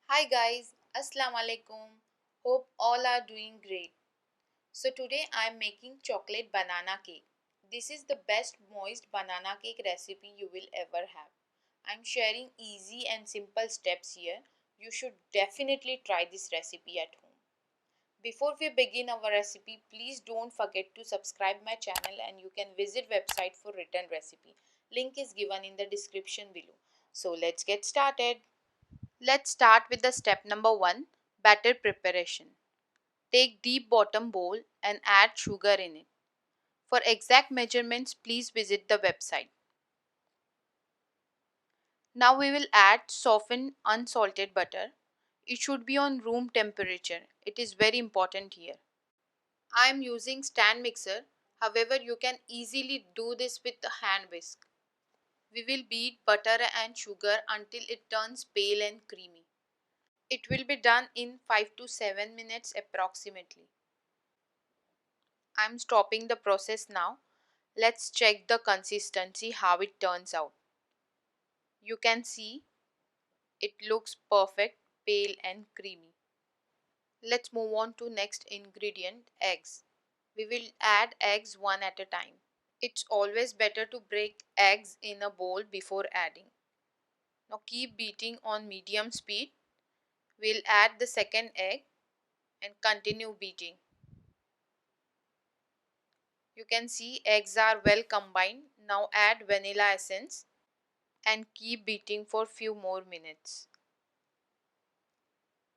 Hi guys, Assalamu alaikum. Hope all are doing great. So today I am making chocolate banana cake. This is the best moist banana cake recipe you will ever have. I am sharing easy and simple steps here. You should definitely try this recipe at home. Before we begin our recipe, please don't forget to subscribe my channel and you can visit website for written recipe. Link is given in the description below. So let's get started. Let's start with the step number 1, batter preparation. Take deep bottom bowl and add sugar in it. For exact measurements, please visit the website. Now we will add softened unsalted butter. It should be on room temperature. It is very important here. I am using stand mixer. However, you can easily do this with a hand whisk. We will beat butter and sugar until it turns pale and creamy. It will be done in 5 to 7 minutes approximately. I'm stopping the process now. Let's check the consistency, how it turns out. You can see it looks perfect, pale and creamy. Let's move on to next ingredient, eggs. We will add eggs one at a time. It's always better to break eggs in a bowl before adding. Now keep beating on medium speed. We'll add the second egg and continue beating. You can see eggs are well combined. Now add vanilla essence and keep beating for few more minutes.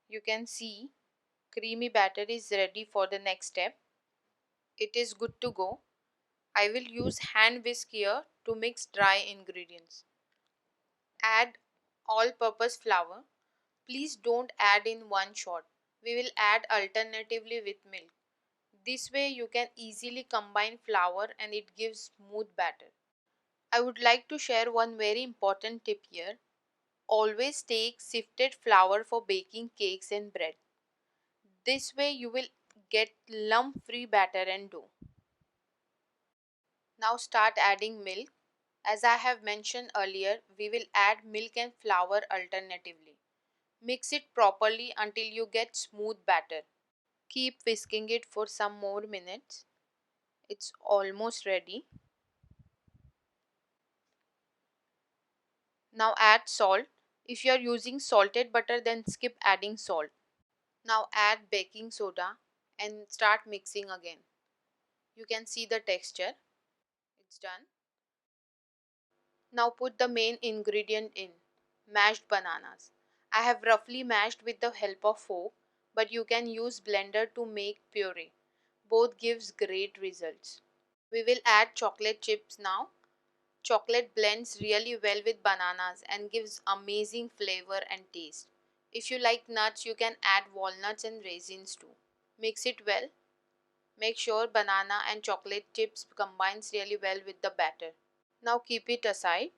You can see creamy batter is ready for the next step. It is good to go. I will use hand whisk here to mix dry ingredients. Add all purpose flour. Please don't add in one shot. We will add alternatively with milk. This way you can easily combine flour and it gives smooth batter. I would like to share one very important tip here. Always take sifted flour for baking cakes and bread. This way you will get lump free batter and dough. Now start adding milk. As I have mentioned earlier, we will add milk and flour alternatively. Mix it properly until you get smooth batter. Keep whisking it for some more minutes. It's almost ready. Now add salt. If you are using salted butter, then skip adding salt. Now add baking soda and start mixing again. You can see the texture. It's done. Now put the main ingredient in, mashed bananas. I have roughly mashed with the help of fork, but you can use blender to make puree. Both gives great results. We will add chocolate chips now. Chocolate blends really well with bananas and gives amazing flavor and taste. If you like nuts, you can add walnuts and raisins too. Mix it well. Make sure banana and chocolate chips combines really well with the batter. Now keep it aside.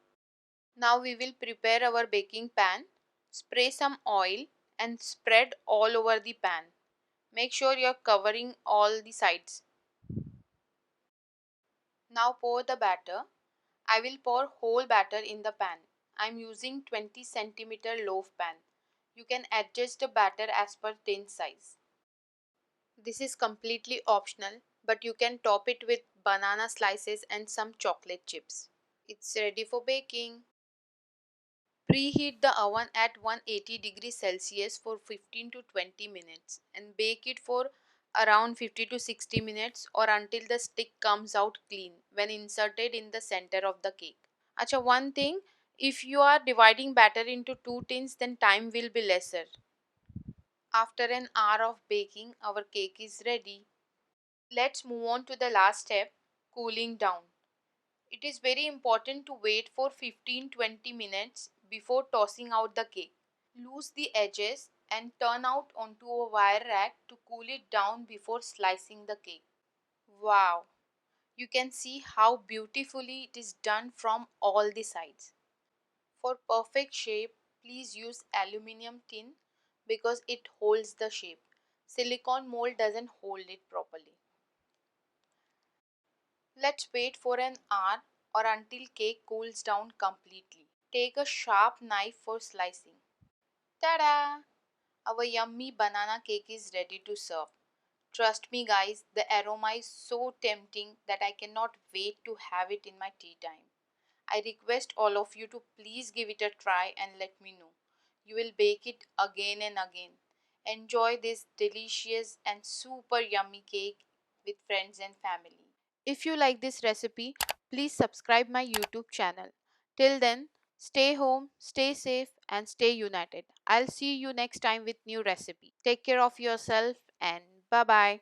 Now we will prepare our baking pan. Spray some oil and spread all over the pan. Make sure you are covering all the sides. Now pour the batter. I will pour whole batter in the pan. I am using 20 centimeter loaf pan. You can adjust the batter as per tin size. This is completely optional, but you can top it with banana slices and some chocolate chips. It's ready for baking. Preheat the oven at 180 degrees Celsius for 15 to 20 minutes and bake it for around 50 to 60 minutes or until the stick comes out clean when inserted in the center of the cake. Acha, one thing, if you are dividing batter into two tins, then time will be lesser. After an hour of baking, our cake is ready. Let's move on to the last step, cooling down. It is very important to wait for 15-20 minutes before tossing out the cake. Loose the edges and turn out onto a wire rack to cool it down before slicing the cake. Wow! You can see how beautifully it is done from all the sides. For perfect shape, please use aluminium tin because it holds the shape. Silicone mold doesn't hold it properly. Let's wait for an hour or until cake cools down completely. Take a sharp knife for slicing. Ta-da! Our yummy banana cake is ready to serve. Trust me, guys, the aroma is so tempting that I cannot wait to have it in my tea time. I request all of you to please give it a try and let me know. You will bake it again and again. Enjoy this delicious and super yummy cake with friends and family. If you like this recipe, please subscribe my YouTube channel. Till then, stay home, stay safe and stay united. I'll see you next time with new recipe. Take care of yourself and bye bye.